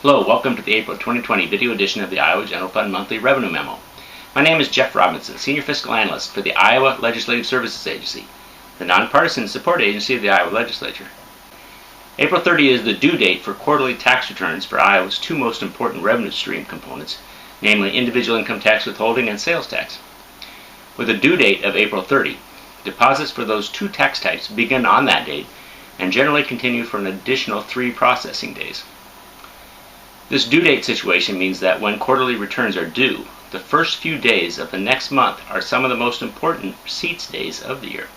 Hello, welcome to the April 2020 video edition of the Iowa General Fund Monthly Revenue Memo. My name is Jeff Robinson, Senior Fiscal Analyst for the Iowa Legislative Services Agency, the nonpartisan support agency of the Iowa Legislature. April 30 is the due date for quarterly tax returns for Iowa's two most important revenue stream components, namely individual income tax withholding and sales tax. With a due date of April 30, deposits for those two tax types begin on that date and generally continue for an additional 3 processing days. This due date situation means that when quarterly returns are due, the first few days of the next month are some of the most important receipts days of the year.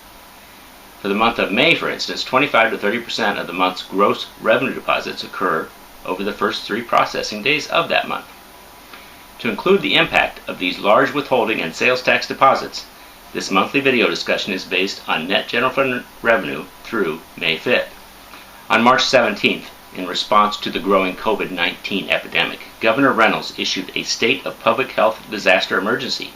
For the month of May, for instance, 25 to 30% of the month's gross revenue deposits occur over the first 3 processing days of that month. To include the impact of these large withholding and sales tax deposits, this monthly video discussion is based on net general fund revenue through May 5th. On March 17th, in response to the growing COVID-19 epidemic, Governor Reynolds issued a state of public health disaster emergency,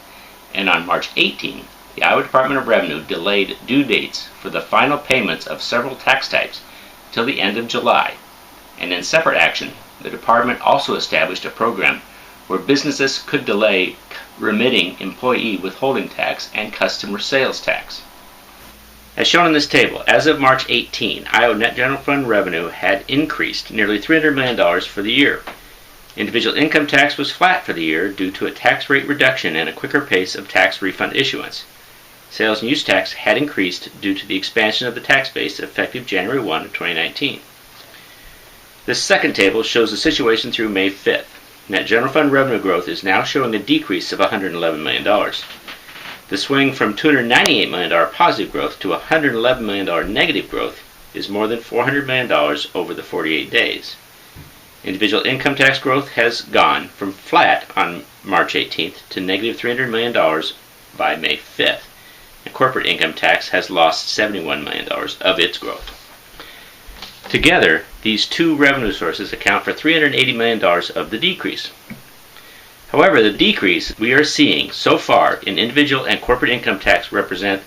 and on March 18, the Iowa Department of Revenue delayed due dates for the final payments of several tax types till the end of July, and in separate action, the department also established a program where businesses could delay remitting employee withholding tax and customer sales tax. As shown in this table, as of March 18, Iowa net general fund revenue had increased nearly $300 million for the year. Individual income tax was flat for the year due to a tax rate reduction and a quicker pace of tax refund issuance. Sales and use tax had increased due to the expansion of the tax base effective January 1, 2019. This second table shows the situation through May 5th. Net general fund revenue growth is now showing a decrease of $111 million. The swing from $298 million positive growth to $111 million negative growth is more than $400 million over the 48 days. Individual income tax growth has gone from flat on March 18th to negative $300 million by May 5th, and corporate income tax has lost $71 million of its growth. Together, these two revenue sources account for $380 million of the decrease. However, the decrease we are seeing so far in individual and corporate income tax represent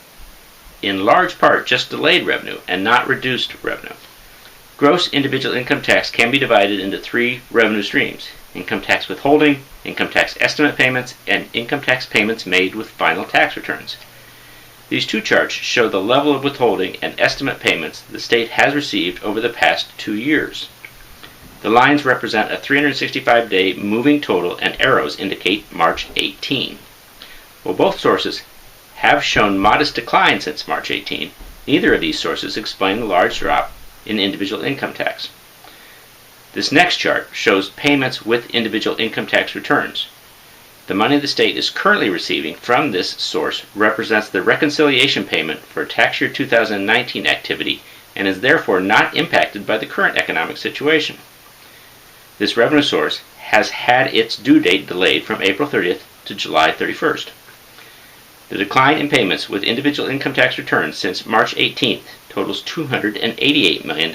in large part just delayed revenue and not reduced revenue. Gross individual income tax can be divided into 3 revenue streams: income tax withholding, income tax estimate payments, and income tax payments made with final tax returns. These two charts show the level of withholding and estimate payments the state has received over the past 2 years. The lines represent a 365-day moving total and arrows indicate March 18. While both sources have shown modest decline since March 18, neither of these sources explain the large drop in individual income tax. This next chart shows payments with individual income tax returns. The money the state is currently receiving from this source represents the reconciliation payment for tax year 2019 activity and is therefore not impacted by the current economic situation. This revenue source has had its due date delayed from April 30th to July 31st. The decline in payments with individual income tax returns since March 18th totals $288 million.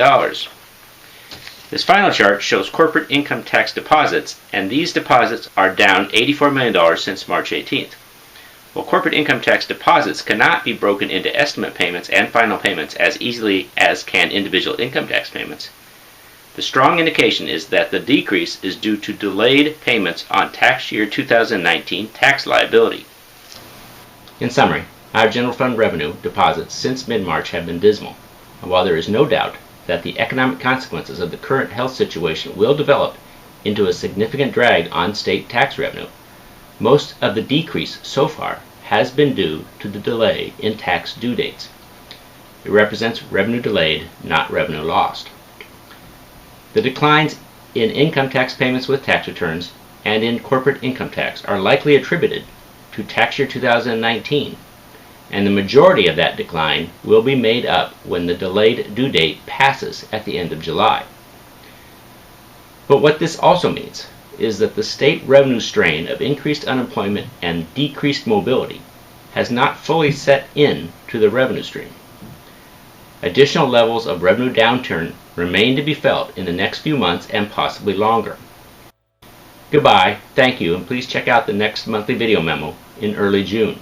This final chart shows corporate income tax deposits, and these deposits are down $84 million since March 18th. While corporate income tax deposits cannot be broken into estimate payments and final payments as easily as can individual income tax payments, the strong indication is that the decrease is due to delayed payments on tax year 2019 tax liability. In summary, our general fund revenue deposits since mid-March have been dismal, and while there is no doubt that the economic consequences of the current health situation will develop into a significant drag on state tax revenue, most of the decrease so far has been due to the delay in tax due dates. It represents revenue delayed, not revenue lost. The declines in income tax payments with tax returns and in corporate income tax are likely attributed to tax year 2019, and the majority of that decline will be made up when the delayed due date passes at the end of July. But what this also means is that the state revenue strain of increased unemployment and decreased mobility has not fully set in to the revenue stream. Additional levels of revenue downturn remain to be felt in the next few months and possibly longer. Goodbye, thank you, and please check out the next monthly video memo in early June.